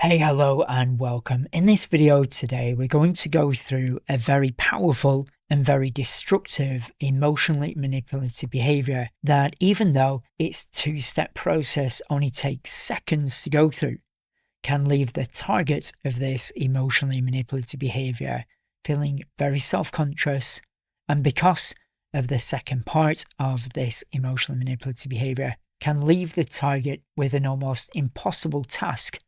Hey, hello and welcome. In this video today, we're going to go through a very powerful and very destructive emotionally manipulative behavior that, even though its two-step process only takes seconds to go through, can leave the target of this emotionally manipulative behavior feeling very self-conscious, and because of the second part of this emotionally manipulative behavior, can leave the target with an almost impossible task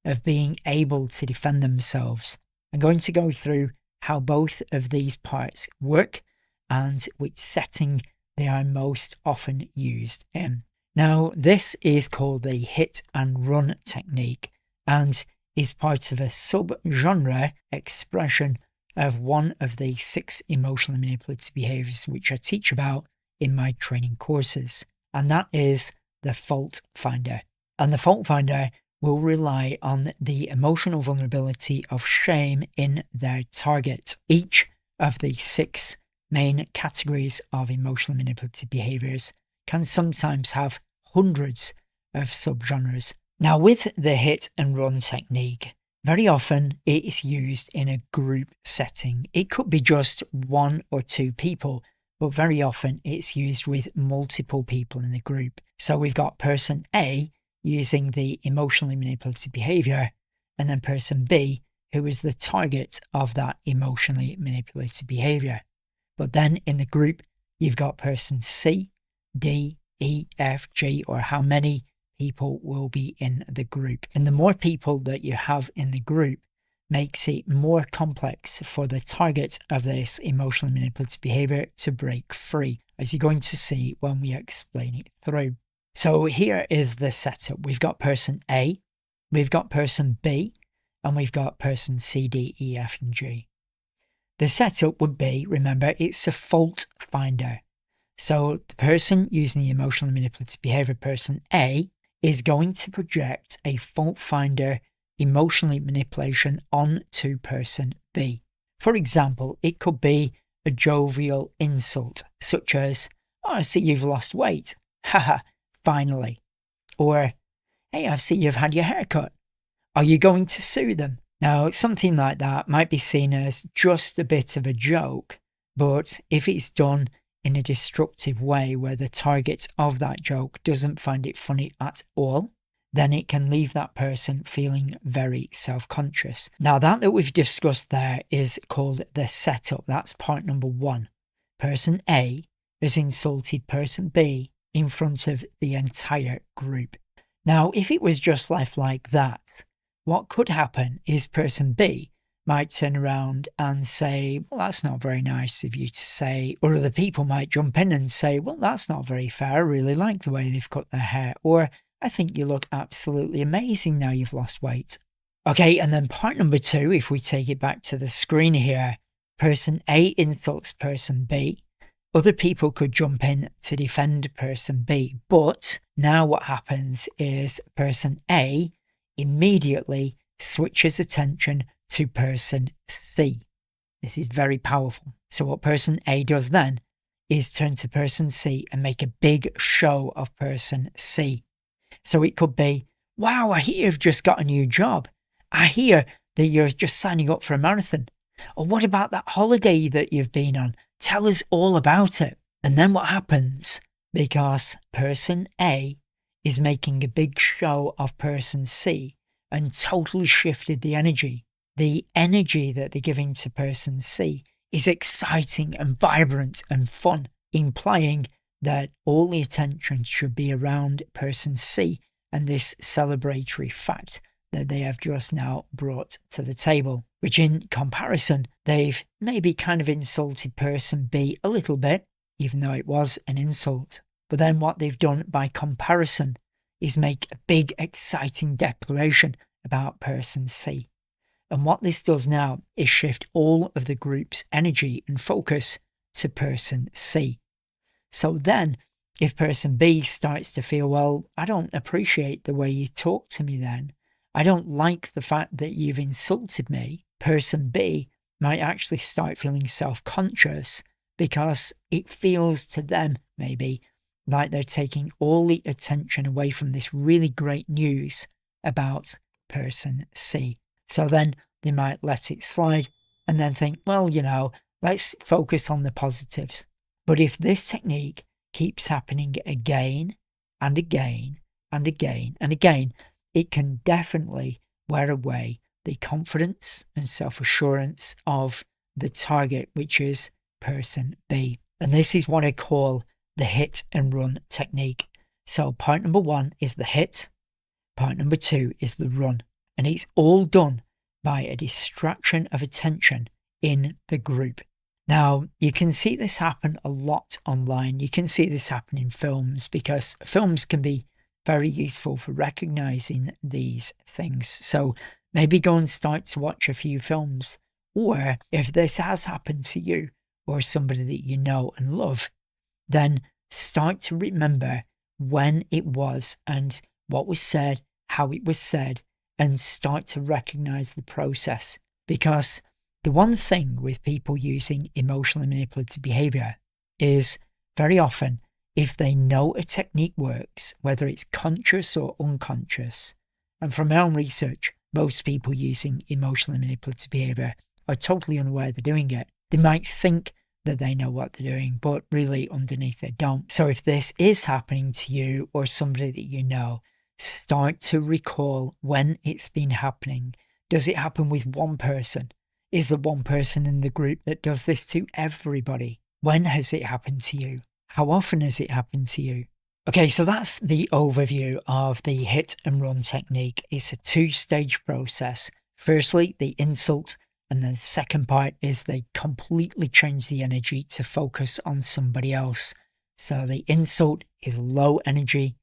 of being able to defend themselves. I'm going to go through how both of these parts work and which setting they are most often used in. Now, this is called the hit and run technique and is part of a sub-genre expression of one of the 6 emotionally manipulative behaviors which I teach about in my training courses, and that is the fault finder. And the fault finder will rely on the emotional vulnerability of shame in their target. Each of the 6 main categories of emotional manipulative behaviors can sometimes have hundreds of subgenres. Now, with the hit and run technique, very often it is used in a group setting. It could be just 1 or 2 people, but very often it's used with multiple people in the group. So we've got person A using the emotionally manipulative behavior, and then person B, who is the target of that emotionally manipulative behavior. But then in the group, you've got person C, D, E, F, G, or how many people will be in the group. And the more people that you have in the group makes it more complex for the target of this emotionally manipulative behavior to break free, as you're going to see when we explain it through. So here is the setup. We've got person A, we've got person B, and we've got person C, D, E, F, and G. The setup would be, remember, it's a fault finder. So the person using the emotional manipulative behavior, person A, is going to project a fault finder emotionally manipulation onto person B. For example, it could be a jovial insult, such as, "Oh, I see you've lost weight. Haha. Finally." Or, "Hey, I see you've had your hair cut. Are you going to sue them?" Now, something like that might be seen as just a bit of a joke, but if it's done in a destructive way where the target of that joke doesn't find it funny at all, then it can leave that person feeling very self-conscious. Now, that we've discussed there is called the setup. That's part number 1. Person A has insulted person B in front of the entire group. Now, if it was just left like that, what could happen is person B might turn around and say, "Well, that's not very nice of you to say," or other people might jump in and say, "Well, that's not very fair. I really like the way they've cut their hair," or "I think you look absolutely amazing now you've lost weight." Okay, and then part number 2, if we take it back to the screen here, person A insults person B. Other people could jump in to defend person B, but now what happens is person A immediately switches attention to person C. This is very powerful. So what person A does then is turn to person C and make a big show of person C. So it could be, "Wow, I hear you've just got a new job. I hear that you're just signing up for a marathon. Or what about that holiday that you've been on? Tell us all about it." And then what happens, because person A is making a big show of person C and totally shifted the energy that they're giving to person C is exciting and vibrant and fun, implying that all the attention should be around person C and this celebratory fact that they have just now brought to the table, which in comparison, they've maybe kind of insulted person B a little bit, even though it was an insult. But then what they've done by comparison is make a big exciting declaration about person C. And what this does now is shift all of the group's energy and focus to person C. So then, if person B starts to feel, "Well, I don't appreciate the way you talk to me then. I don't like the fact that you've insulted me," person B might actually start feeling self-conscious because it feels to them maybe like they're taking all the attention away from this really great news about person C. So then they might let it slide and then think, well, let's focus on the positives. But if this technique keeps happening again and again and again and again, it can definitely wear away the confidence and self-assurance of the target, which is person B. And this is what I call the hit and run technique. So part number 1 is the hit. Part number 2 is the run. And it's all done by a distraction of attention in the group. Now, you can see this happen a lot online. You can see this happen in films, because films can be very useful for recognizing these things. So maybe go and start to watch a few films. Or if this has happened to you or somebody that you know and love, then start to remember when it was and what was said, how it was said, and start to recognize the process. Because the one thing with people using emotionally manipulative behavior is very often, if they know a technique works, whether it's conscious or unconscious, and from my own research, most people using emotionally manipulative behavior are totally unaware they're doing it. They might think that they know what they're doing, but really underneath they don't. So if this is happening to you or somebody that you know, start to recall when it's been happening. Does it happen with one person? Is there one person in the group that does this to everybody? When has it happened to you? How often has it happened to you? Okay, so that's the overview of the hit and run technique. It's a 2-stage process. Firstly, the insult, and then the second part is they completely change the energy to focus on somebody else. So the insult is low energy.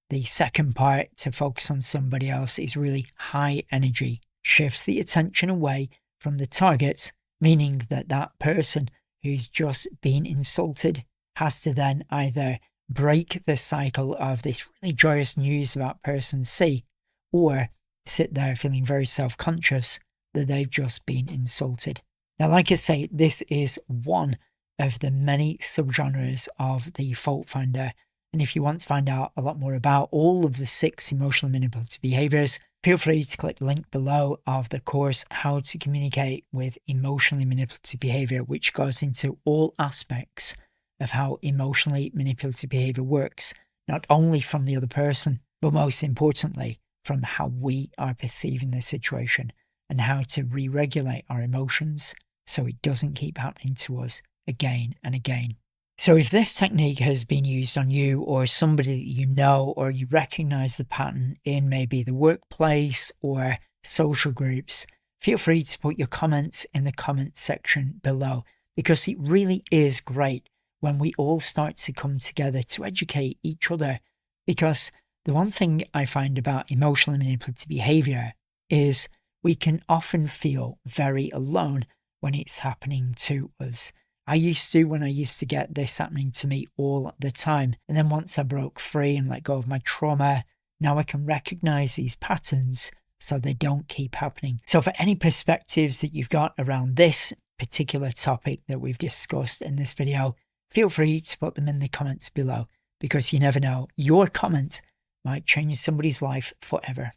The second part, to focus on somebody else, is really high energy. Shifts the attention away from the target, meaning that that person who's just been insulted has to then either break the cycle of this really joyous news about person C, or sit there feeling very self-conscious that they've just been insulted. Now, like I say, this is one of the many subgenres of the fault finder. And if you want to find out a lot more about all of the 6 emotional manipulative behaviors, feel free to click the link below of the course, How to Communicate with Emotionally Manipulative Behavior, which goes into all aspects of how emotionally manipulative behavior works, not only from the other person, but most importantly, from how we are perceiving the situation and how to re-regulate our emotions so it doesn't keep happening to us again and again. So if this technique has been used on you or somebody that you know, or you recognize the pattern in maybe the workplace or social groups, feel free to put your comments in the comment section below, because it really is great when we all start to come together to educate each other. Because the one thing I find about emotional manipulative behavior is we can often feel very alone when it's happening to us. I used to, when I used to get this happening to me all the time. And then once I broke free and let go of my trauma, now I can recognize these patterns so they don't keep happening. So for any perspectives that you've got around this particular topic that we've discussed in this video, feel free to put them in the comments below, because you never know, your comment might change somebody's life forever.